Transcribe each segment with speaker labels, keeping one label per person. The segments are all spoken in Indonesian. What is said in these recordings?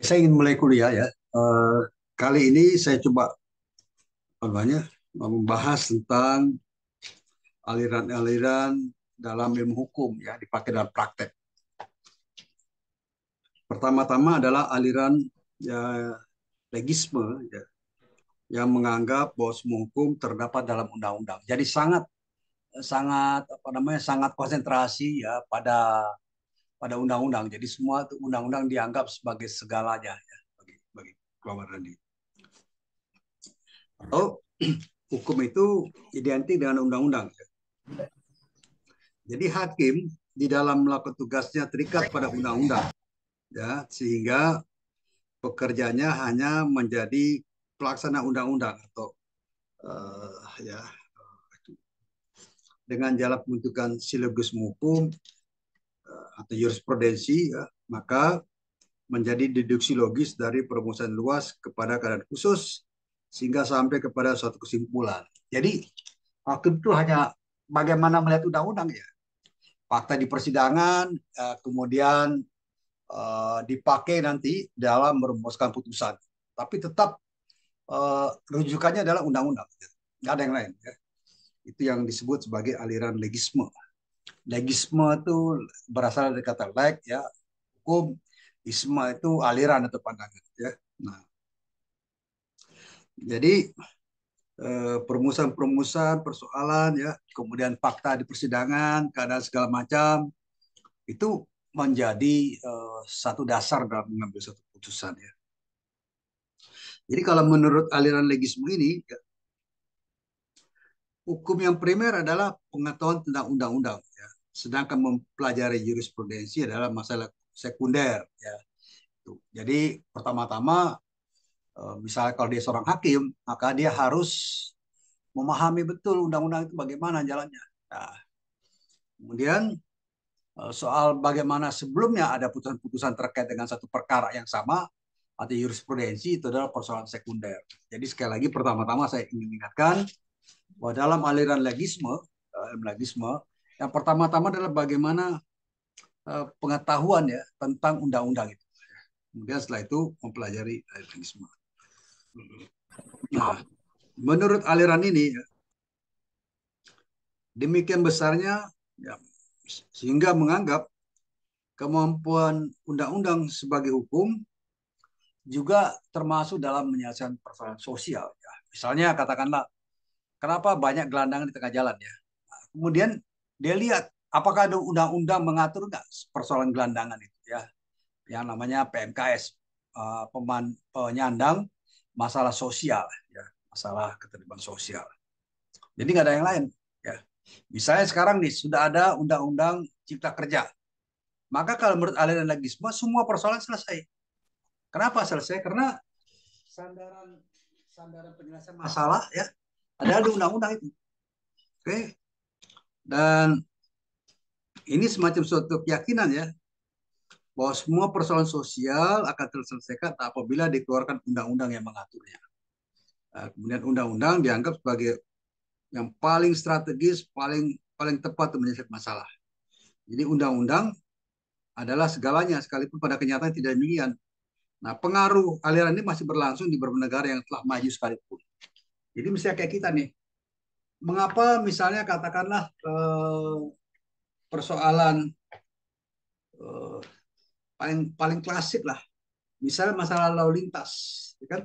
Speaker 1: Saya ingin mulai kuliah ya. Eh, Kali ini saya coba apa namanya membahas tentang aliran-aliran dalam ilmu hukum ya dipakai dalam praktek. Pertama-tama adalah aliran ya, legisme ya, yang menganggap bahwa semua hukum terdapat dalam undang-undang. Jadi sangat sangat apa namanya sangat konsentrasi ya pada undang-undang. Jadi semua undang-undang dianggap sebagai segalanya ya bagi keluarga ini. Atau hukum itu identik dengan undang-undang. Jadi hakim di dalam melakukan tugasnya terikat pada undang-undang, ya, sehingga pekerjaannya hanya menjadi pelaksana undang-undang atau ya dengan jalan pembentukan silogisme hukum atau jurisprudensi, ya, maka menjadi deduksi logis dari perumusan luas kepada keadaan khusus sehingga sampai kepada suatu kesimpulan. Jadi hakim itu hanya bagaimana melihat undang-undang ya, fakta di persidangan, kemudian dipakai nanti dalam merumuskan putusan. Tapi tetap rujukannya adalah undang-undang, nggak ada yang lain. Ya. Itu yang disebut sebagai aliran legisme. Legisme itu berasal dari kata leg, ya, hukum. Isma itu aliran atau pandangan. Ya. Nah, jadi perumusan-perumusan persoalan, ya, kemudian fakta di persidangan, keadaan segala macam itu menjadi satu dasar dalam mengambil satu putusan. Ya. Jadi kalau menurut aliran legisme ini, ya, hukum yang primer adalah pengetahuan tentang undang-undang, ya. Sedangkan mempelajari jurisprudensi adalah masalah sekunder, ya. Jadi pertama-tama misalnya kalau dia seorang hakim, maka dia harus memahami betul undang-undang itu bagaimana jalannya. Nah, kemudian soal bagaimana sebelumnya ada putusan-putusan terkait dengan satu perkara yang sama atau jurisprudensi itu adalah persoalan sekunder. Jadi sekali lagi pertama-tama saya ingin ingatkan bahwa dalam aliran legisme yang pertama-tama adalah bagaimana pengetahuan ya tentang undang-undang itu. Kemudian setelah itu mempelajari legisme. Nah, menurut aliran ini demikian besarnya ya, sehingga menganggap kemampuan undang-undang sebagai hukum juga termasuk dalam menyelesaikan persoalan sosial. Ya. Misalnya katakanlah kenapa banyak gelandangan di tengah jalan ya. Kemudian dia lihat apakah ada undang-undang mengatur nggak persoalan gelandangan itu ya, yang namanya PMKS, penyandang masalah sosial ya, masalah keterlibatan sosial. Jadi nggak ada yang lain ya. Misalnya sekarang nih sudah ada undang-undang cipta kerja, maka kalau menurut aliran legisme semua persoalan selesai. Kenapa selesai? Karena sandaran sandaran penyelesaian masalah ya ada di undang-undang itu. Oke. Dan ini semacam suatu keyakinan ya bahwa semua persoalan sosial akan terselesaikan apabila dikeluarkan undang-undang yang mengaturnya. Nah, kemudian undang-undang dianggap sebagai yang paling strategis, paling paling tepat untuk menyelesaikan masalah. Jadi undang-undang adalah segalanya, sekalipun pada kenyataan tidak demikian. Nah, pengaruh aliran ini masih berlangsung di beberapa negara yang telah maju sekalipun. Jadi misalnya kayak kita nih, mengapa misalnya katakanlah persoalan eh, paling paling klasik lah, misalnya masalah lalu lintas, ya kan?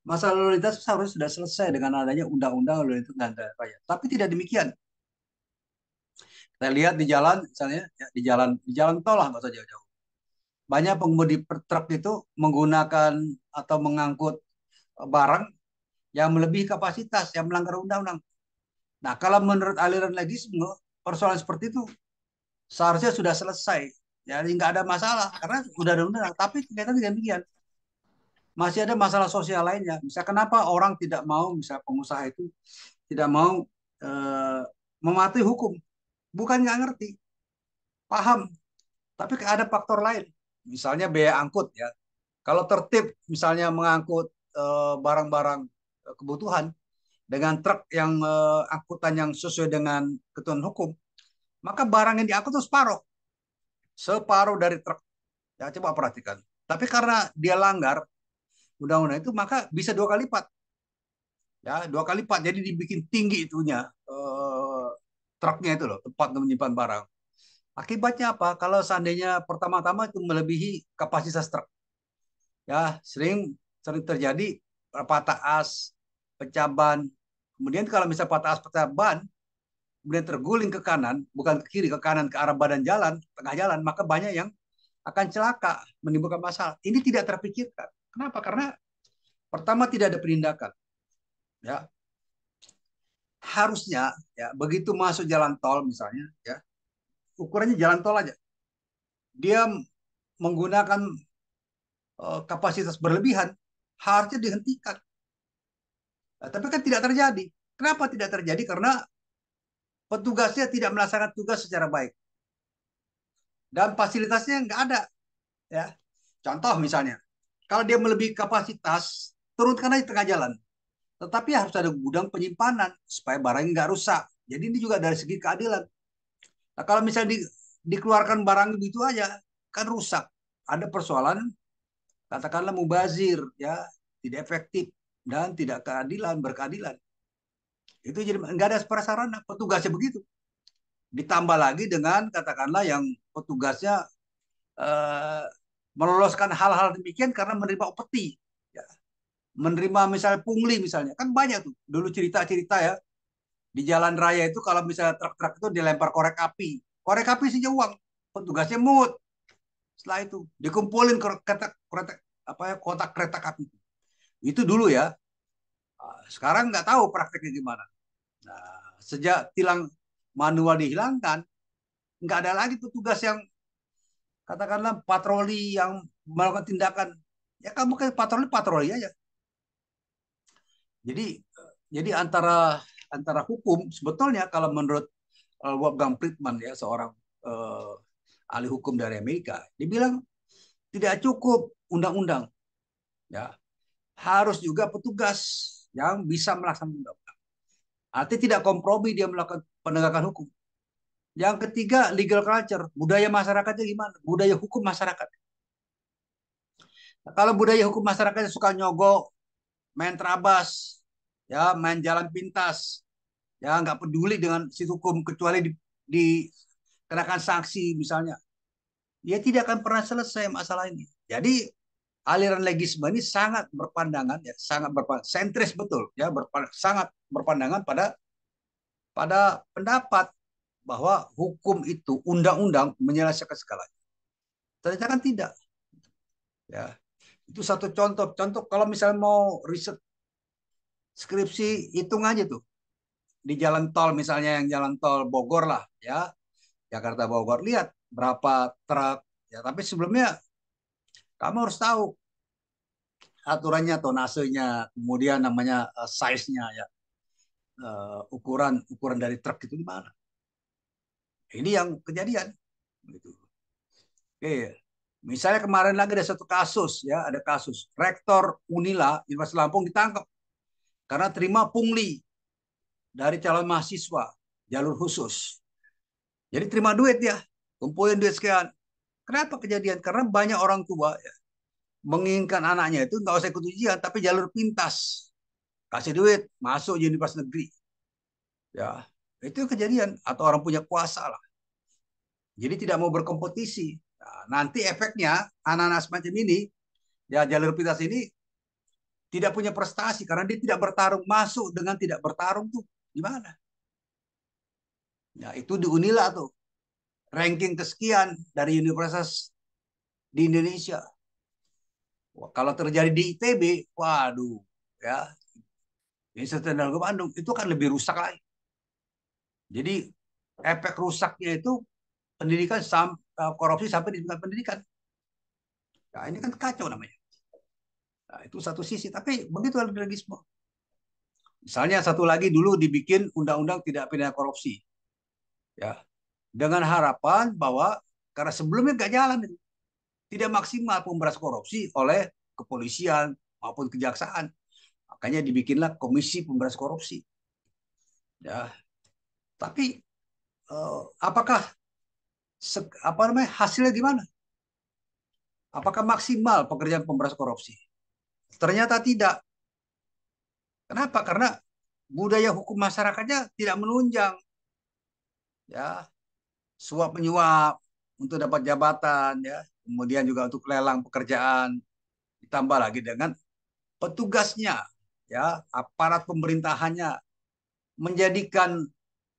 Speaker 1: Masalah lalu lintas seharusnya sudah selesai dengan adanya undang-undang lalu lintas dan raya. Tapi tidak demikian. Kita lihat di jalan, misalnya ya, di jalan tol lah, nggak usah jauh-jauh. Banyak pengemudi truk itu menggunakan atau mengangkut barang yang melebihi kapasitas, yang melanggar undang-undang. Nah, kalau menurut aliran legisme, persoalan seperti itu seharusnya sudah selesai. Jadi nggak ada masalah karena sudah ada undang-undang. Tapi ternyata tidak demikian. Masih ada masalah sosial lainnya. Misal kenapa orang tidak mau, misal pengusaha itu tidak mau eh, mematuhi hukum. Bukan nggak ngerti, paham. Tapi ada faktor lain. Misalnya biaya angkut ya. Kalau tertib misalnya mengangkut barang-barang kebutuhan dengan truk yang angkutan yang sesuai dengan ketentuan hukum, maka barang yang diangkut itu separuh dari truk. Ya, coba perhatikan. Tapi karena dia langgar undang-undang itu, maka bisa 2 kali lipat. Ya, 2 kali lipat. Jadi dibikin tinggi itunya, truknya itu loh, tempat menyimpan barang. Akibatnya apa? Kalau seandainya pertama-tama itu melebihi kapasitas truk, ya sering sering terjadi patah as, pecah ban. Kemudian kalau misalnya patah as, pecah ban, kemudian terguling ke kanan, bukan ke kiri, ke kanan, ke arah badan jalan, tengah jalan, maka banyak yang akan celaka, menimbulkan masalah. Ini tidak terpikirkan. Kenapa? Karena pertama tidak ada penindakan. Ya, harusnya ya begitu masuk jalan tol misalnya, ya ukurannya jalan tol aja. Dia menggunakan kapasitas berlebihan, harusnya dihentikan. Nah, tapi kan tidak terjadi. Kenapa tidak terjadi? Karena petugasnya tidak melaksanakan tugas secara baik dan fasilitasnya nggak ada. Ya, contoh misalnya, kalau dia melebihi kapasitas, turunkan aja tengah jalan. Tetapi harus ada gudang penyimpanan supaya barangnya nggak rusak. Jadi ini juga dari segi keadilan. Nah, kalau misalnya dikeluarkan barang begitu aja, kan rusak. Ada persoalan, katakanlah mubazir, ya, tidak efektif dan tidak keadilan, berkeadilan. Itu jadi nggak ada prasarana, petugasnya begitu. Ditambah lagi dengan katakanlah yang petugasnya eh, meloloskan hal-hal demikian karena menerima upeti, ya. Menerima misalnya pungli misalnya, kan banyak tuh dulu cerita-cerita ya di jalan raya itu kalau misalnya truk-truk itu dilempar korek api sih uang, petugasnya mood. Setelah itu dikumpulin kereta apa ya, kotak kereta api itu dulu ya. Sekarang nggak tahu prakteknya gimana. Nah, sejak tilang manual dihilangkan, nggak ada lagi petugas yang katakanlah patroli yang melakukan tindakan. Ya kamu kan patroli patroli aja. Jadi antara antara hukum sebetulnya kalau menurut Wolfgang Friedman, ya seorang uh, ahli hukum dari Amerika, dibilang tidak cukup undang-undang, ya harus juga petugas yang bisa melaksanakan undang-undang. Artinya tidak kompromi dia melakukan penegakan hukum. Yang ketiga, legal culture, budaya masyarakatnya gimana? Budaya hukum masyarakat. Nah, kalau budaya hukum masyarakatnya suka nyogok, main terabas, ya main jalan pintas, ya nggak peduli dengan si hukum kecuali dikenakan sanksi misalnya, ya tidak akan pernah selesai masalah ini. Jadi aliran legisme ini sangat berpandangan, ya sangat sentris betul, ya sangat berpandangan pada pada pendapat bahwa hukum itu undang-undang menyelesaikan segalanya. Ternyata kan tidak, ya itu satu contoh kalau misalnya mau riset skripsi, hitung aja tuh di jalan tol misalnya, yang jalan tol Bogor lah, ya Jakarta Bogor, lihat berapa truk, ya tapi sebelumnya kamu harus tahu aturannya, tonasenya, kemudian namanya size-nya, ya ukuran ukuran dari truk itu gimana. Ini yang kejadian gitu. Oke, misalnya kemarin lagi ada satu kasus, ya ada kasus rektor Unila Universitas Lampung ditangkap karena terima pungli dari calon mahasiswa jalur khusus. Jadi terima duit ya, kumpulin duit sekian. Kenapa kejadian? Karena banyak orang tua ya, menginginkan anaknya itu nggak usah ikut ujian, tapi jalur pintas, kasih duit masuk universitas negeri, ya itu kejadian. Atau orang punya kuasa lah, jadi tidak mau berkompetisi. Nah, nanti efeknya anak-anak semacam ini, ya jalur pintas ini tidak punya prestasi karena dia tidak bertarung. Masuk dengan tidak bertarung tuh gimana? Ya itu di Unila tuh ranking kesekian dari universitas di Indonesia. Wah, kalau terjadi di ITB, waduh, ya Institut Teknologi Bandung itu kan lebih rusak lagi. Jadi efek rusaknya itu pendidikan korupsi sampai di tingkat pendidikan. Nah, ini kan kacau namanya. Nah, itu satu sisi, tapi begitu liberalisme. Misalnya satu lagi dulu dibikin undang-undang tidak pidana korupsi, ya dengan harapan bahwa karena sebelumnya nggak jalan itu, tidak maksimal pemberantasan korupsi oleh kepolisian maupun kejaksaan, makanya dibikinlah komisi pemberantasan korupsi, ya tapi apakah apa namanya hasilnya gimana? Apakah maksimal pekerjaan pemberantasan korupsi? Ternyata tidak. Kenapa? Karena budaya hukum masyarakatnya tidak menunjang, ya, suap menyuap untuk dapat jabatan, ya, kemudian juga untuk lelang pekerjaan, ditambah lagi dengan petugasnya, ya, aparat pemerintahannya menjadikan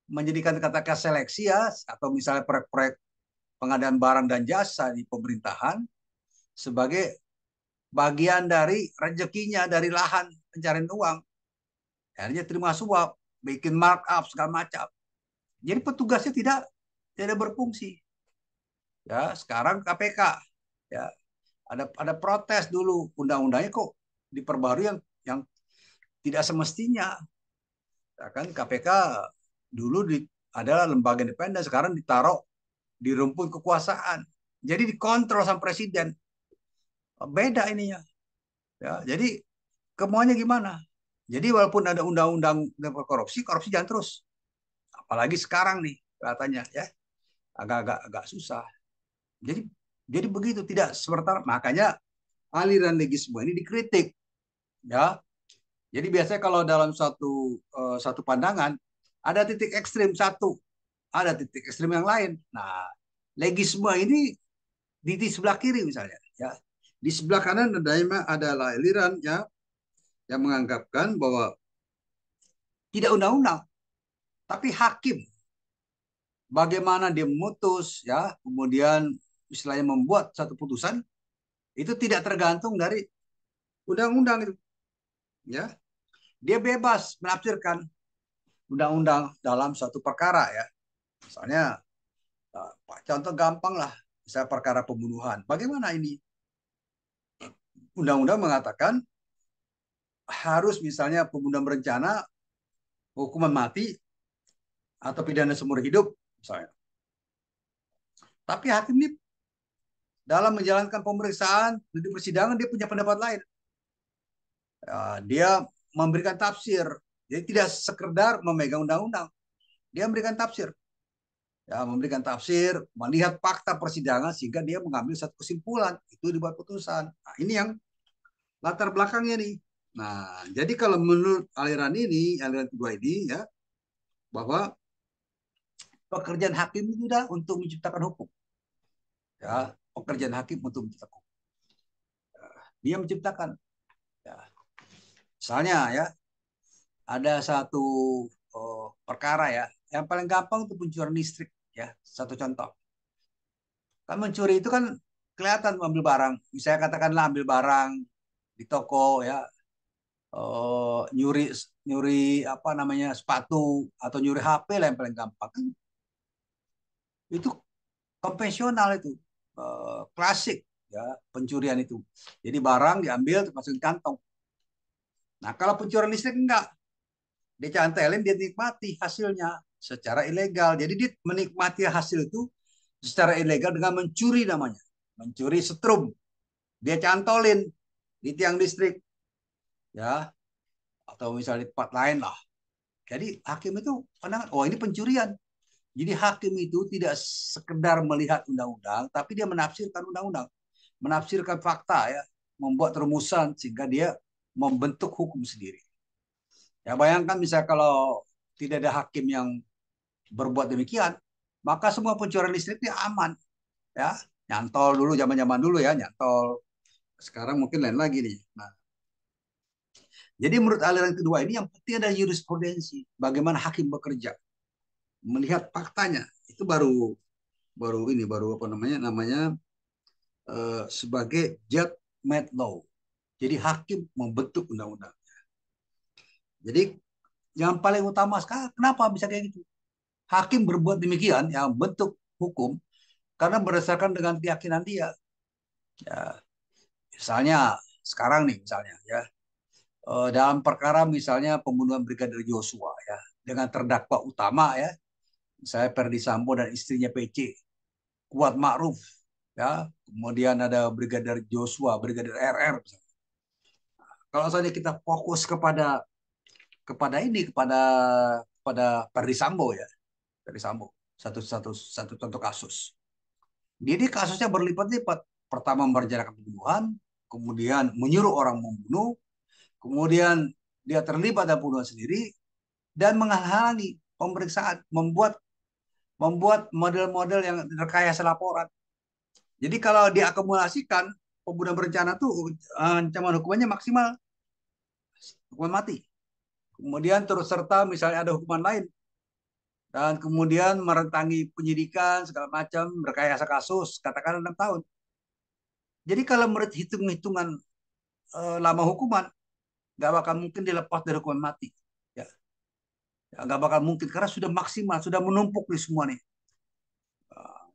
Speaker 1: menjadikan katakan seleksi, ya, atau misalnya proyek-proyek pengadaan barang dan jasa di pemerintahan sebagai bagian dari rezekinya dari lahan pencarian uang. Akhirnya terima suap, bikin markup segala macam. Jadi petugasnya tidak berfungsi. Ya, sekarang KPK, ya, ada protes dulu, undang-undangnya kok diperbarui yang tidak semestinya. Ya kan, KPK dulu adalah lembaga independen, sekarang ditaruh di rumpun kekuasaan. Jadi dikontrol sama presiden. Beda ininya. Ya, jadi kemauannya gimana? Jadi walaupun ada undang-undang korupsi, korupsi jangan terus. Apalagi sekarang nih katanya, ya, agak susah. Jadi jadi begitu, tidak sementara. Makanya aliran legisme ini dikritik, ya. Jadi biasanya kalau dalam satu pandangan ada titik ekstrim satu, ada titik ekstrim yang lain. Nah, legisme ini di sebelah kiri misalnya, ya. Di sebelah kanan adalah aliran, ya, yang menganggapkan bahwa tidak undang-undang, tapi hakim bagaimana dia memutus, ya, kemudian istilahnya membuat satu putusan itu tidak tergantung dari undang-undang itu, ya. Dia bebas menafsirkan undang-undang dalam suatu perkara, ya. Misalnya, contoh gampang lah, misalnya perkara pembunuhan. Bagaimana ini? Undang-undang mengatakan harus misalnya pembunuhan berencana, hukuman mati atau pidana seumur hidup misalnya. Tapi hakim ini dalam menjalankan pemeriksaan di persidangan dia punya pendapat lain. Dia memberikan tafsir. Jadi tidak sekedar memegang undang-undang, dia memberikan tafsir. Ya, memberikan tafsir, melihat fakta persidangan sehingga dia mengambil satu kesimpulan, itu dibuat putusan. Nah, ini yang latar belakangnya nih. Nah, jadi kalau menurut aliran ini, aliran kedua ini, ya, bahwa pekerjaan hakim itu sudah untuk menciptakan hukum. Ya, pekerjaan hakim untuk menciptakan hukum. Dia menciptakan, ya. Misalnya, ya, ada satu perkara, ya, yang paling gampang itu pencurian listrik, ya, satu contoh. Kan mencuri itu kan kelihatan ambil barang. Misalnya katakanlah ambil barang di toko, ya, nyuri nyuri apa namanya sepatu atau nyuri HP lah yang paling gampang kan, itu konvensional itu, klasik, ya, pencurian itu. Jadi barang diambil termasuk kantong. Nah, kalau pencurian listrik enggak, dia cantelin, dia nikmati hasilnya secara ilegal. Jadi dia menikmati hasil itu secara ilegal dengan mencuri, namanya mencuri setrum. Dia cantolin di tiang listrik, ya, atau misalnya di tempat lain lah. Jadi hakim itu pandangan, oh ini pencurian. Jadi hakim itu tidak sekedar melihat undang-undang, tapi dia menafsirkan undang-undang, menafsirkan fakta, ya, membuat rumusan sehingga dia membentuk hukum sendiri. Ya, bayangkan misalnya kalau tidak ada hakim yang berbuat demikian, maka semua pencurian listriknya aman, ya. Nyantol dulu, zaman-zaman dulu, ya, nyantol. Sekarang mungkin lain lagi nih. Nah, jadi menurut aliran kedua ini yang penting ada jurisprudensi, bagaimana hakim bekerja, melihat faktanya. Itu baru baru ini baru apa namanya sebagai judge made law. Jadi hakim membentuk undang-undang. Jadi yang paling utama sekarang kenapa bisa kayak gitu? Hakim berbuat demikian yang bentuk hukum karena berdasarkan dengan keyakinan dia. Ya, misalnya sekarang nih misalnya, ya, dalam perkara misalnya pembunuhan Brigadir Joshua, ya, dengan terdakwa utama, ya, saya Ferdi Sambo dan istrinya PC, Kuat Ma'ruf, ya, kemudian ada Brigadir Joshua, Brigadir RR. Kalau saja kita fokus kepada kepada ini kepada kepada Ferdi Sambo, ya, Ferdi Sambo, satu satu satu contoh kasus. Jadi kasusnya berlipat-lipat, pertama merencanakan pembunuhan, kemudian menyuruh orang membunuh, kemudian dia terlibat dalam pembunuhan sendiri dan menghalangi pemeriksaan, membuat model-model yang rekayasa laporan. Jadi kalau diakumulasikan pembunuhan berencana tuh ancaman hukumannya maksimal hukuman mati. Kemudian terus serta misalnya ada hukuman lain dan kemudian merentangi penyidikan segala macam, rekayasa kasus, katakanlah 6 tahun. Jadi kalau menurut hitung-hitungan lama hukuman, nggak bakal mungkin dilepas dari hukuman mati. Ya, nggak bakal mungkin karena sudah maksimal, sudah menumpuk di semua nih.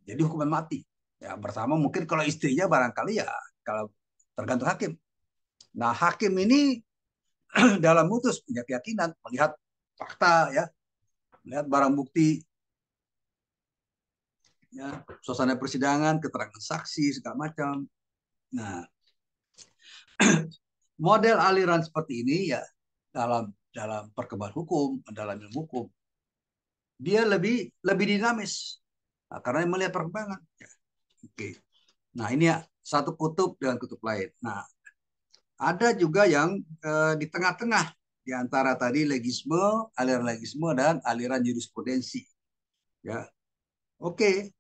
Speaker 1: Jadi hukuman mati. Ya pertama mungkin kalau istrinya barangkali ya kalau tergantung hakim. Nah hakim ini dalam mutus punya keyakinan melihat fakta ya, melihat barang bukti, ya, suasana persidangan, keterangan saksi segala macam. Nah model aliran seperti ini ya dalam dalam perkembangan hukum, dalam ilmu hukum, dia lebih lebih dinamis nah, karena melihat perkembangan. Ya. Oke. Nah ini ya satu kutub dengan kutub lain. Nah ada juga yang di tengah-tengah di antara tadi legisme, aliran legisme dan aliran jurisprudensi. Ya, oke.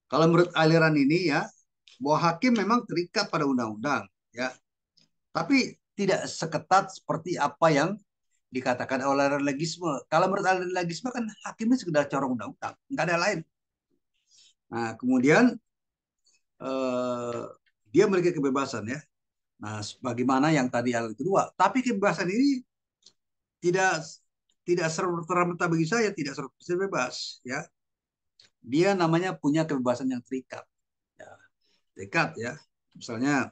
Speaker 1: Kalau menurut aliran ini ya, bahwa hakim memang terikat pada undang-undang, ya. Tapi tidak seketat seperti apa yang dikatakan oleh aliran legisme. Kalau menurut aliran legisme kan hakimnya sekedar corong undang-undang, nggak ada lain. Nah, kemudian eh, dia memiliki kebebasan ya. Nah, bagaimana yang tadi yang kedua. Tapi kebebasan ini tidak tidak serta-merta bagi saya tidak 100% bebas ya. Dia namanya punya kebebasan yang terikat. Ya, terikat ya. Misalnya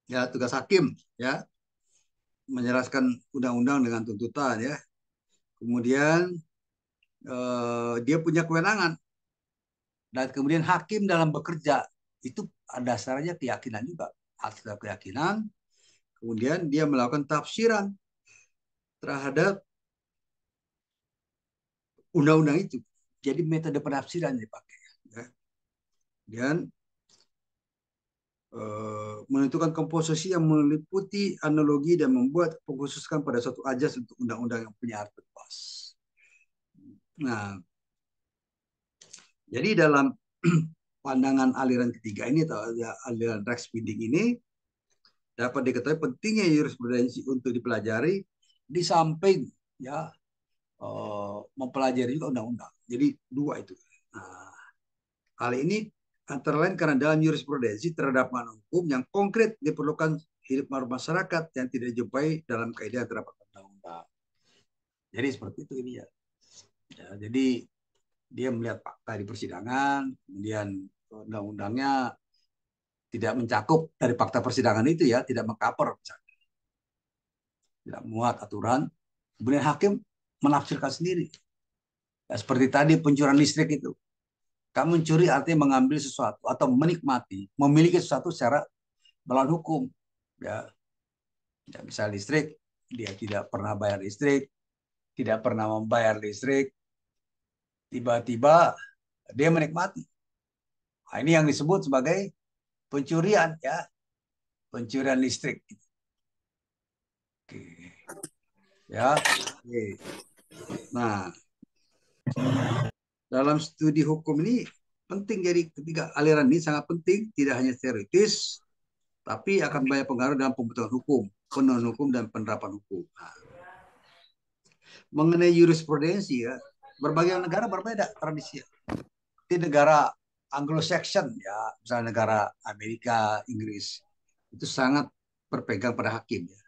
Speaker 1: ya tugas hakim ya menjelaskan undang-undang dengan tuntutan ya. Kemudian dia punya kewenangan dan kemudian hakim dalam bekerja itu dasarnya keyakinan juga. Atas keyakinan kemudian dia melakukan tafsiran terhadap undang-undang itu. Jadi metode penafsiran yang dipakai. Ya. Dan menentukan komposisi yang meliputi analogi dan membuat pengkhususan pada suatu ajas untuk undang-undang yang punya arti luas. Nah, jadi dalam pandangan aliran ketiga ini atau aliran Rex-Binding ini dapat diketahui pentingnya jurisprudensi untuk dipelajari di samping ya mempelajari juga undang-undang. Jadi dua itu. Nah, hal ini antara lain karena dalam jurisprudensi terhadap hukum yang konkret diperlukan hidup masyarakat yang tidak dijumpai dalam kaidah yang terdapat undang-undang. Jadi seperti itu ini ya. Ya jadi dia melihat fakta di persidangan, kemudian undang-undangnya tidak mencakup dari fakta persidangan itu ya, tidak mengcover, tidak muat aturan. Kemudian hakim menafsirkan sendiri. Ya, seperti tadi pencurian listrik itu. Kamu mencuri artinya mengambil sesuatu atau menikmati, memiliki sesuatu secara melawan hukum. Ya, ya bisa listrik, dia tidak pernah bayar listrik, tidak pernah membayar listrik, tiba-tiba dia menikmati. Nah, ini yang disebut sebagai pencurian ya, pencurian listrik. Oke. Ya, oke. Nah, dalam studi hukum ini penting jadi ketiga aliran ini sangat penting, tidak hanya teoritis, tapi akan banyak pengaruh dalam pembentukan hukum, penuh hukum dan penerapan hukum. Nah, mengenai jurisprudensi ya, berbagai negara berbeda tradisi. Di negara Anglo-Saxon ya, misalnya negara Amerika, Inggris, itu sangat berpegang pada hakim ya.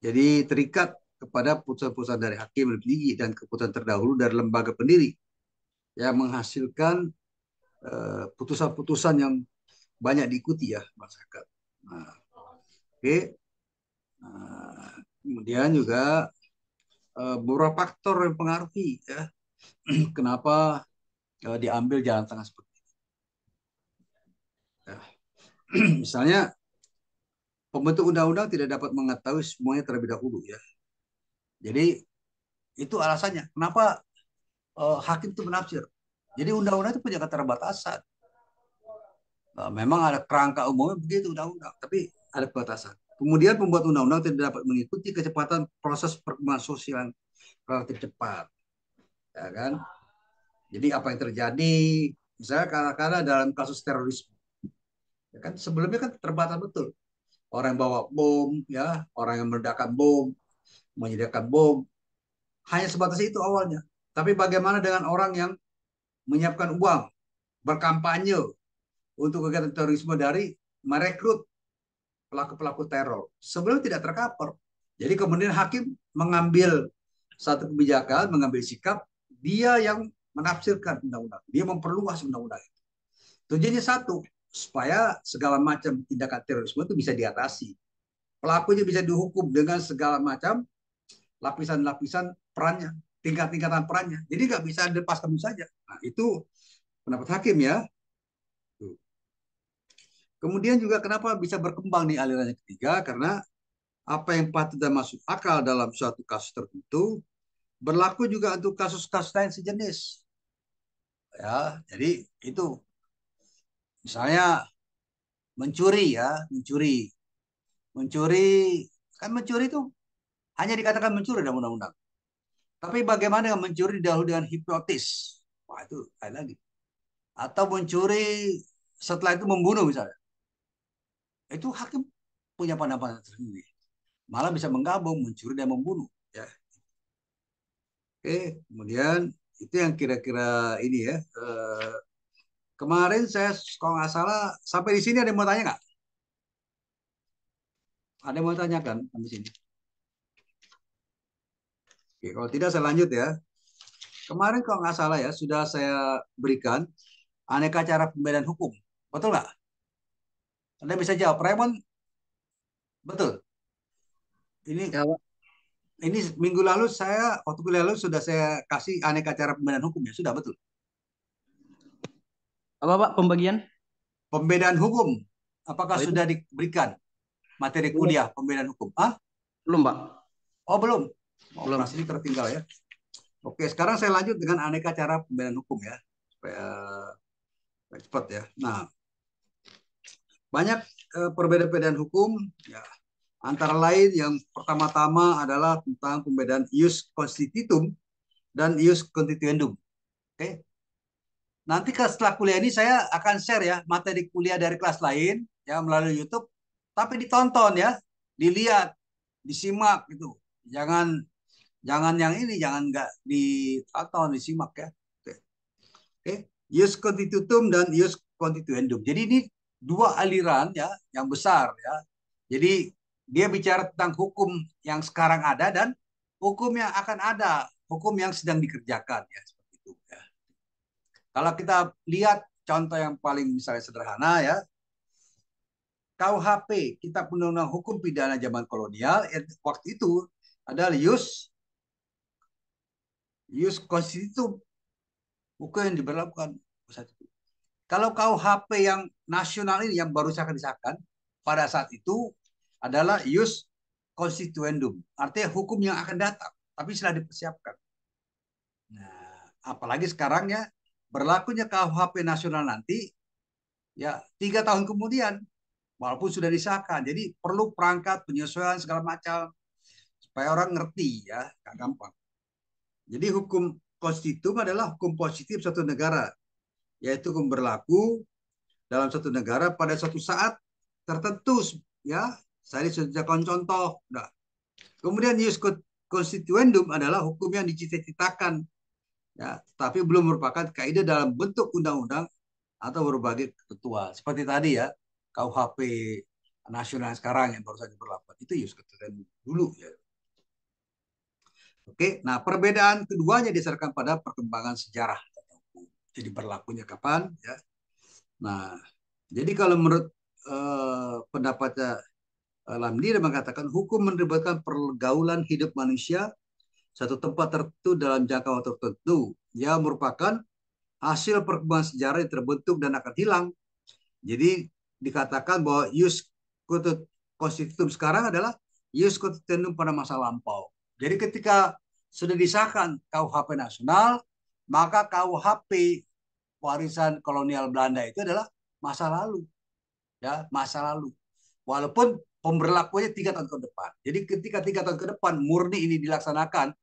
Speaker 1: Jadi terikat kepada putusan-putusan dari hakim lebih tinggi dan keputusan terdahulu dari lembaga pendiri yang menghasilkan putusan-putusan yang banyak diikuti ya masyarakat. Nah, oke. Nah, kemudian juga beberapa faktor yang mempengaruhi ya kenapa diambil jalan tengah seperti ini. Ya. Misalnya pembentuk undang-undang tidak dapat mengetahui semuanya terlebih dahulu ya. Jadi itu alasannya kenapa hakim itu menafsir. Jadi undang-undang itu punya keterbatasan. Memang ada kerangka umumnya begitu undang-undang, tapi ada batasan. Kemudian pembuat undang-undang tidak dapat mengikuti kecepatan proses perkembangan sosial yang relatif cepat, ya kan? Jadi apa yang terjadi, misalnya kadang-kadang dalam kasus terorisme, ya kan sebelumnya kan terbatas betul. Orang yang bawa bom, ya, orang yang meledakkan bom, menyediakan bom, hanya sebatas itu awalnya. Tapi bagaimana dengan orang yang menyiapkan uang, berkampanye untuk kegiatan terorisme dari merekrut pelaku-pelaku teror? Sebelumnya tidak tercover. Jadi kemudian hakim mengambil satu kebijakan, mengambil sikap, dia yang menafsirkan undang-undang. Dia memperluas undang-undang. Tujuannya satu, supaya segala macam tindakan terorisme itu bisa diatasi. Pelakunya bisa dihukum dengan segala macam lapisan-lapisan perannya, tingkat-tingkatan perannya. Jadi nggak bisa dilepaskan saja. Nah, itu pendapat hakim ya. Kemudian juga kenapa bisa berkembang nih aliran yang ketiga? Karena apa yang patut dan masuk akal dalam suatu kasus tertentu berlaku juga untuk kasus-kasus lain sejenis. Ya, jadi itu misalnya mencuri ya, mencuri kan mencuri itu hanya dikatakan mencuri dalam undang-undang. Tapi bagaimana dengan mencuri dahulu dengan hipnotis? Wah itu lain lagi. Atau mencuri setelah itu membunuh misalnya. Itu hakim punya pandangan sendiri. Malah bisa menggabung mencuri dan membunuh. Ya. Oke, kemudian itu yang kira-kira ini ya. Kemarin saya kalau nggak salah sampai di sini ada yang mau tanya nggak? Ada yang mau tanyakan sampai sini? Oke, kalau tidak saya lanjut ya. Kemarin kalau nggak salah ya sudah saya berikan aneka cara pembedaan hukum. Betul nggak? Anda bisa jawab. Raymond, betul. Ini
Speaker 2: Ya, Pak.
Speaker 1: ini minggu lalu saya waktu kuliah lalu sudah saya kasih aneka cara pembedaan hukum ya. Sudah betul.
Speaker 2: Apa Pak pembagian?
Speaker 1: Pembedaan hukum. Apakah
Speaker 2: Oh itu
Speaker 1: sudah diberikan materi
Speaker 2: belum,
Speaker 1: kuliah pembedaan hukum? Ah?
Speaker 2: belum Pak.
Speaker 1: Oh, belum. Oh,
Speaker 2: Belum.
Speaker 1: pasti tertinggal ya. Oke, sekarang saya lanjut dengan aneka cara pembedaan hukum ya. Supaya cepat ya. Nah, banyak perbedaan-perbedaan hukum ya. Antara lain yang pertama-tama adalah tentang pembedaan ius constitutum dan ius constituendum. Oke. Nanti setelah kuliah ini saya akan share ya materi kuliah dari kelas lain ya melalui YouTube. Tapi ditonton ya, dilihat, disimak gitu. Jangan jangan yang ini, jangan nggak ditonton, disimak ya. Oke. Oke. Ius constitutum dan ius constituendum. Jadi ini dua aliran ya yang besar ya. Jadi dia bicara tentang hukum yang sekarang ada dan hukum yang akan ada, hukum yang sedang dikerjakan ya seperti itu ya. Kalau kita lihat contoh yang paling misalnya sederhana ya, KUHP, Kitab Undang-Undang Hukum Pidana Zaman Kolonial, waktu itu adalah ius constitutum, hukum yang diberlakukan saat itu. Kalau KUHP yang nasional ini yang baru akan disahkan pada saat itu adalah ius constituendum, artinya hukum yang akan datang, tapi sudah dipersiapkan. Nah, apalagi sekarang ya berlakunya KUHP nasional nanti ya 3 tahun kemudian, walaupun sudah disahkan. Jadi perlu perangkat penyesuaian segala macam supaya orang ngerti ya, gak gampang. Jadi hukum konstitusi adalah hukum positif suatu negara, yaitu hukum berlaku dalam satu negara pada suatu saat tertentu ya. Saya sudah contoh. Nah, kemudian ius constituendum adalah hukum yang dicita-citakan ya, tapi belum merupakan kaidah dalam bentuk undang-undang atau berbagai ketentuan. Seperti tadi ya, KUHP nasional sekarang yang baru saja berlaku itu ius constituendum dulu ya. Oke, nah perbedaan keduanya disasarkan pada perkembangan sejarah. Jadi berlakunya kapan ya. Nah, jadi kalau menurut pendapatnya Lamdi mengatakan hukum melibatkan pergaulan hidup manusia satu tempat tertentu dalam jangka waktu tertentu. Ia merupakan hasil perkembangan sejarah yang terbentuk dan akan hilang. Jadi dikatakan bahwa ius constitutum sekarang adalah ius constituendum pada masa lampau. Jadi ketika sudah disahkan KUHP nasional, maka KUHP warisan kolonial Belanda itu adalah masa lalu, ya masa lalu. Walaupun pemberlakuannya 3 tahun ke depan. Jadi ketika 3 tahun ke depan murni ini dilaksanakan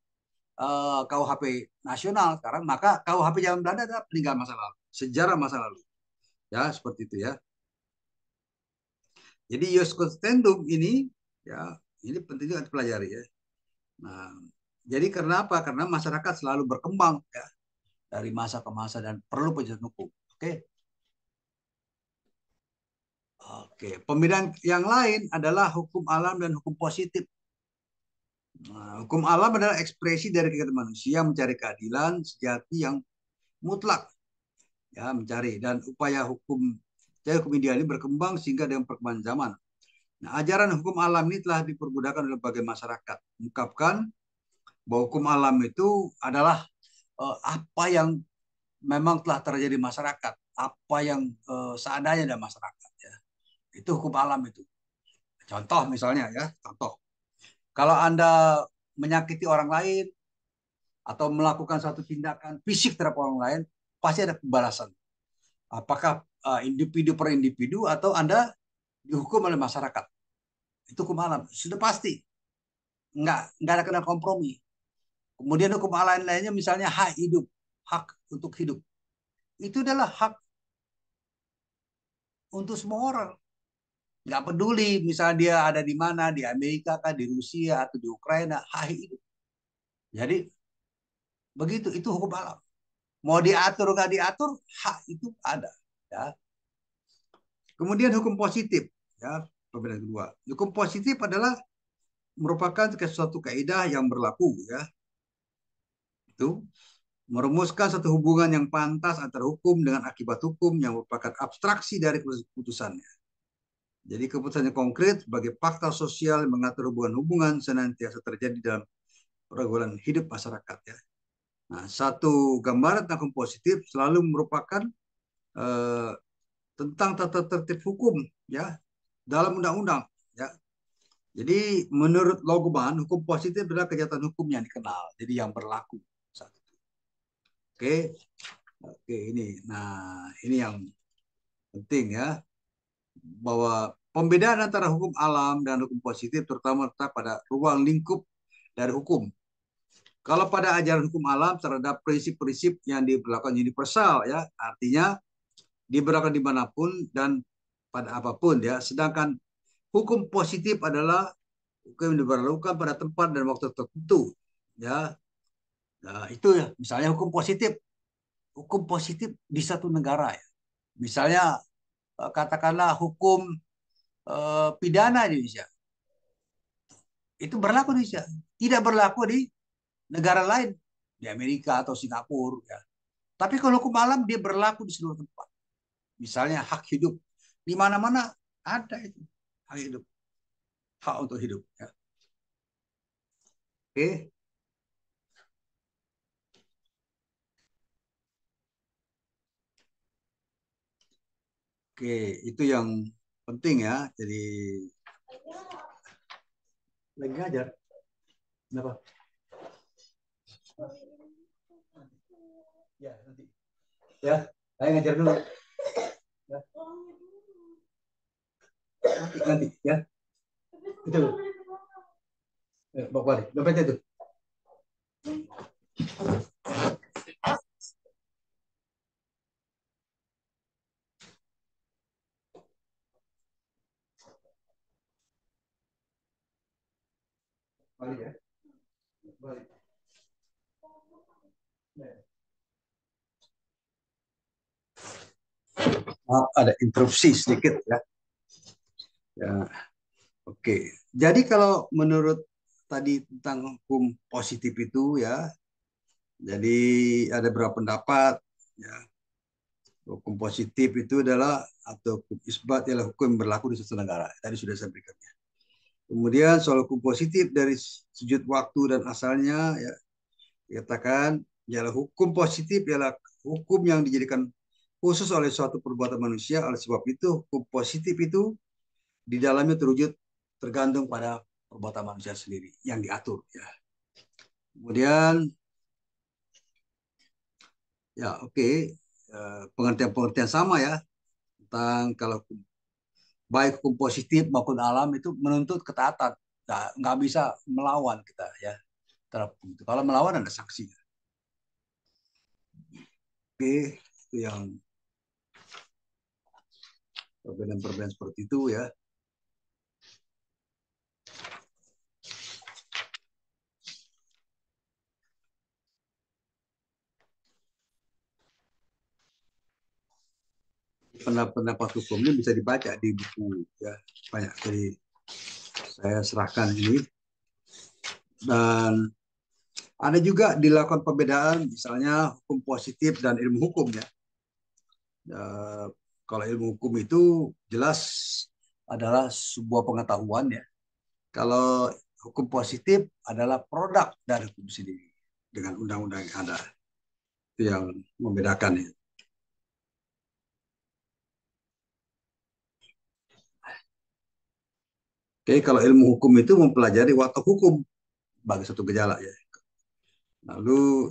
Speaker 1: KUHP nasional sekarang, maka KUHP zaman Belanda adalah peninggalan masa lalu, sejarah masa lalu. Ya, seperti itu ya. Jadi ius constandum ini ya, ini penting juga dipelajari ya. Nah, jadi karena apa? Karena masyarakat selalu berkembang ya dari masa ke masa dan perlu penjelasan hukum. Oke. Oke, pembedaan yang lain adalah hukum alam dan hukum positif. Nah, hukum alam adalah ekspresi dari kegiatan manusia mencari keadilan sejati yang mutlak, ya mencari dan upaya hukum, jadi hukum ideal ini berkembang sehingga dengan perkembangan zaman. Nah, ajaran hukum alam ini telah dipergunakan oleh berbagai masyarakat, mengungkapkan bahwa hukum alam itu adalah apa yang memang telah terjadi di masyarakat, apa yang seadanya dalam masyarakat. Ya. Itu hukum alam itu. Contoh misalnya ya, contoh. Kalau Anda menyakiti orang lain atau melakukan satu tindakan fisik terhadap orang lain, pasti ada pembalasan. Apakah individu per individu atau Anda dihukum oleh masyarakat. Itu hukum alam. Sudah pasti. Nggak ada kena kompromi. Kemudian hukum alam lainnya misalnya hak hidup. Hak untuk hidup. Itu adalah hak untuk semua orang. Nggak peduli misalnya dia ada di mana, di Amerika kah, di Rusia atau di Ukraina, hak hidup. Jadi begitu, itu hukum alam. Mau diatur nggak diatur, hak itu ada. Ya. Kemudian hukum positif, ya perbedaan kedua. Hukum positif adalah merupakan suatu kaidah yang berlaku, ya. Itu merumuskan satu hubungan yang pantas antara hukum dengan akibat hukum yang merupakan abstraksi dari keputusannya. Jadi keputusannya konkret sebagai fakta sosial yang mengatur hubungan-hubungan senantiasa terjadi dalam pergaulan hidup masyarakat. Ya. Nah, satu gambaran tentang hukum positif selalu merupakan eh, tentang tata tertib hukum, ya, dalam undang-undang. Ya. Jadi menurut Logman, hukum positif adalah kejahatan hukum yang dikenal, jadi yang berlaku. Oke, oke ini. Nah, ini yang penting ya, bahwa pembedaan antara hukum alam dan hukum positif terutama terletak pada ruang lingkup dari hukum. Kalau pada ajaran hukum alam terhadap prinsip-prinsip yang diberlakukan universal, ya, artinya diberlakukan dimanapun dan pada apapun, ya. Sedangkan hukum positif adalah hukum yang diberlakukan pada tempat dan waktu tertentu, ya. Nah, itu ya, misalnya hukum positif di satu negara, ya. Misalnya katakanlah hukum pidana di Indonesia, itu berlaku di Indonesia, tidak berlaku di negara lain, di Amerika atau Singapura, ya. Tapi kalau hukum alam dia berlaku di seluruh tempat. Misalnya hak hidup, di mana-mana ada itu hak hidup, hak untuk hidup. Ya. Oke, oke, itu yang penting ya. Jadi lagi ngajar, kenapa? Ya nanti. Ya, saya ngajar dulu. Ya. Nanti ya. Itu. Bawa balik. Dompetnya itu. Balik ya. Balik. Maaf, ada interupsi sedikit ya. Ya, oke. Jadi kalau menurut tadi tentang hukum positif itu ya, jadi ada beberapa pendapat ya. Hukum positif itu adalah atau hukum isbat adalah hukum yang berlaku di suatu negara. Tadi sudah saya berikan. Kemudian soal hukum positif dari sudut waktu dan asalnya ya dikatakan ialah hukum positif ialah hukum yang dijadikan khusus oleh suatu perbuatan manusia. Oleh sebab itu hukum positif itu di dalamnya terwujud tergantung pada perbuatan manusia sendiri yang diatur ya. Kemudian ya oke, pengertian-pengertian sama ya tentang kalau baik hukum positif maupun alam itu menuntut ketaatan. Nggak bisa melawan kita ya terhadap hukum itu. Kalau melawan ada sanksi. Oke, itu yang perbedaan-perbedaan seperti itu ya. Pendapat hukumnya bisa dibaca di buku ya banyak. Jadi saya serahkan ini dan ada juga dilakukan perbedaan misalnya hukum positif dan ilmu hukum ya. Kalau ilmu hukum itu jelas adalah sebuah pengetahuan ya. Kalau hukum positif adalah produk dari hukum sendiri dengan undang-undang yang ada. Itu yang membedakan ya. Oke, kalau ilmu hukum itu mempelajari watak hukum bagi satu gejala ya. Lalu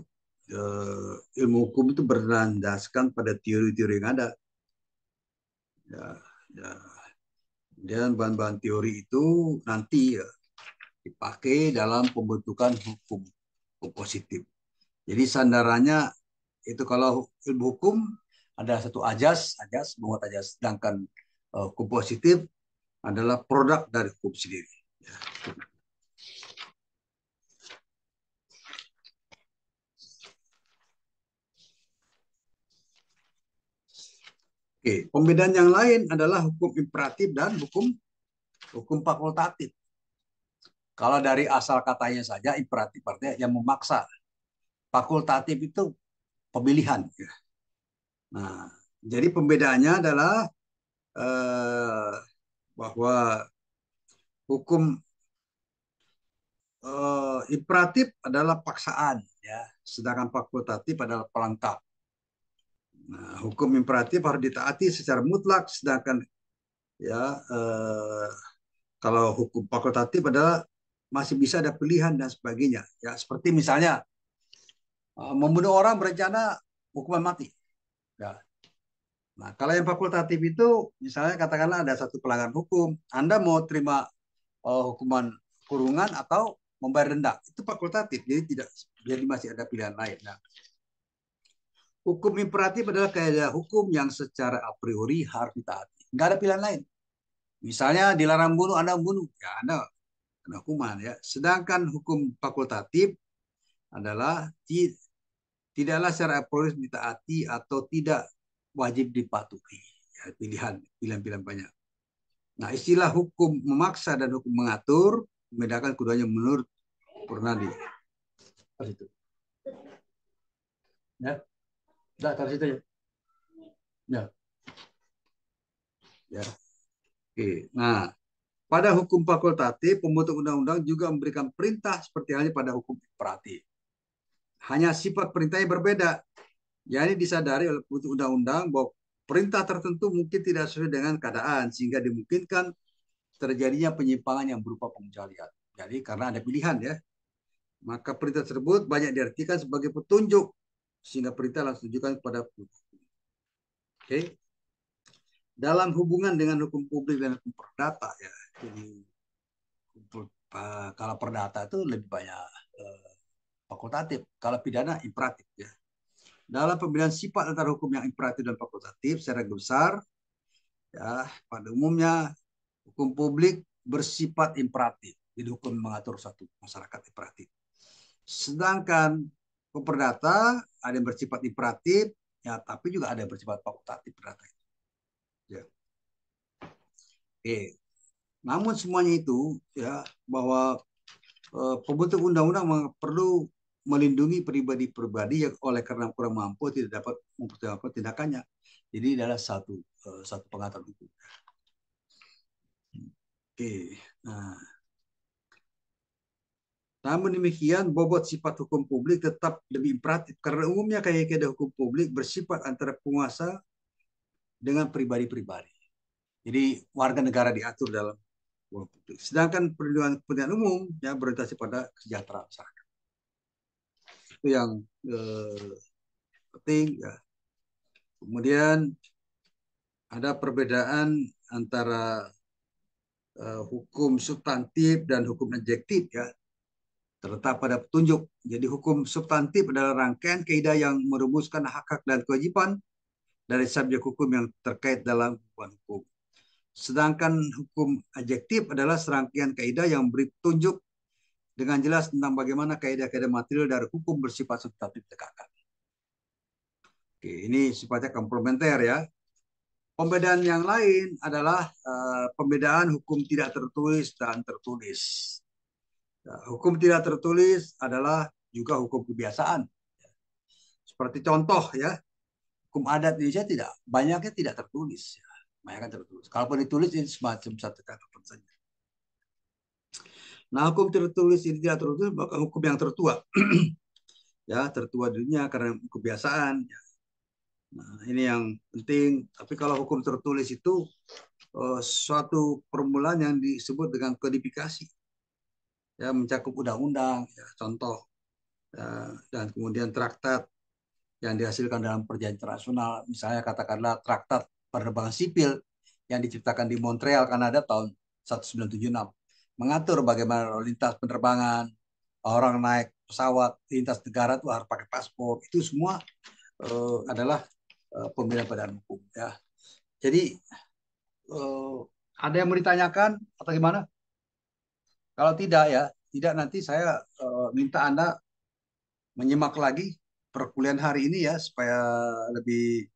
Speaker 1: ilmu hukum itu berlandaskan pada teori-teori yang ada. Ya, ya. Dan bahan-bahan teori itu nanti ya, dipakai dalam pembentukan hukum positif. Jadi sandarannya itu kalau ilmu hukum ada satu ajas menguat ajas, sedangkan hukum positif adalah produk dari hukum sendiri. Ya. Oke, pembedaan yang lain adalah hukum imperatif dan hukum fakultatif. Kalau dari asal katanya saja imperatif artinya yang memaksa. Fakultatif itu pemilihan. Ya. Nah, jadi pembedaannya adalah eh, bahwa hukum imperatif adalah paksaan, ya, sedangkan fakultatif adalah pelengkap. Nah, hukum imperatif harus ditaati secara mutlak, sedangkan ya kalau hukum fakultatif adalah masih bisa ada pilihan dan sebagainya. Ya, seperti misalnya membunuh orang berencana hukuman mati. Ya. Nah, kalau yang fakultatif itu misalnya katakanlah ada satu pelanggaran hukum, Anda mau terima hukuman kurungan atau membayar denda, itu fakultatif, jadi masih ada pilihan lain. Nah, hukum imperatif adalah kaedah hukum yang secara a priori harus ditaati, nggak ada pilihan lain. Misalnya dilarang bunuh, Anda bunuh, ya Anda kena hukuman ya. Sedangkan hukum fakultatif adalah tidaklah secara a priori ditaati atau tidak wajib dipatuhi. Ya, pilihan banyak. Nah, istilah hukum memaksa dan hukum mengatur membedakan keduanya menurut Purnadi. Situ. Ya, udah taruh situ ya. Ya, ya. Oke. Nah, pada hukum fakultatif, pembentuk undang-undang juga memberikan perintah seperti halnya pada hukum imperatif. Hanya sifat perintahnya berbeda. Ya, ini disadari oleh pembentuk undang-undang bahwa perintah tertentu mungkin tidak sesuai dengan keadaan sehingga dimungkinkan terjadinya penyimpangan yang berupa pengecualian. Jadi karena ada pilihan ya, maka perintah tersebut banyak diartikan sebagai petunjuk sehingga perintah langsung ditujukan kepada Oke. Dalam hubungan dengan hukum publik dan hukum perdata ya. Jadi kalau perdata itu lebih banyak fakultatif, kalau pidana imperatif ya. Dalam pembedaan sifat antara hukum yang imperatif dan fakultatif secara besar ya, pada umumnya hukum publik bersifat imperatif. Jadi hukum mengatur satu masyarakat imperatif. Sedangkan hukum perdata ada yang bersifat imperatif ya, tapi juga ada yang bersifat fakultatif perdata. Ya. Oke. Namun semuanya itu ya bahwa pembentuk undang-undang perlu melindungi pribadi-pribadi yang oleh karena kurang mampu tidak dapat mempertanggungjawabkan tindakannya. Jadi adalah satu pengaturan hukum. Oke. Nah, namun demikian bobot sifat hukum publik tetap lebih imperatif karena umumnya kaidah hukum publik bersifat antara penguasa dengan pribadi-pribadi. Jadi warga negara diatur dalam hukum publik. Sedangkan perlindungan kepentingan umum yang berorientasi pada kesejahteraan masyarakat. Itu yang penting ya. Kemudian ada perbedaan antara hukum substantif dan hukum adjektif ya, terletak pada petunjuk. Jadi hukum substantif adalah rangkaian kaidah yang merumuskan hak-hak dan kewajiban dari subjek hukum yang terkait dalam hubungan hukum. Sedangkan hukum adjektif adalah serangkaian kaidah yang beri petunjuk dengan jelas tentang bagaimana kaidah-kaidah material dari hukum bersifat substantif ditegakkan. Oke, ini sifatnya komplementer ya. Pembedaan yang lain adalah pembedaan hukum tidak tertulis dan tertulis. Nah, hukum tidak tertulis adalah juga hukum kebiasaan. Seperti contoh ya, hukum adat di Indonesia tidak banyaknya tidak tertulis. Ya. Banyak kan tertulis. Kalaupun ditulis ini semacam satu kata saja. Nah, hukum tertulis ini tidak tertulis, maka hukum yang tertua. Ya, tertua di dunia karena kebiasaan. Ya. Nah, ini yang penting. Tapi kalau hukum tertulis itu suatu permulaan yang disebut dengan kodifikasi. Ya, mencakup undang-undang, ya, contoh, ya, dan kemudian traktat yang dihasilkan dalam perjanjian internasional, misalnya katakanlah traktat penerbangan sipil yang diciptakan di Montreal, Kanada tahun 1976, mengatur bagaimana lalu lintas penerbangan, orang naik pesawat lintas negara itu harus pakai paspor, itu semua adalah pembedaan pada hukum ya. Jadi ada yang mau ditanyakan atau gimana? Kalau tidak ya, tidak nanti saya minta Anda menyimak lagi perkuliahan hari ini ya supaya lebih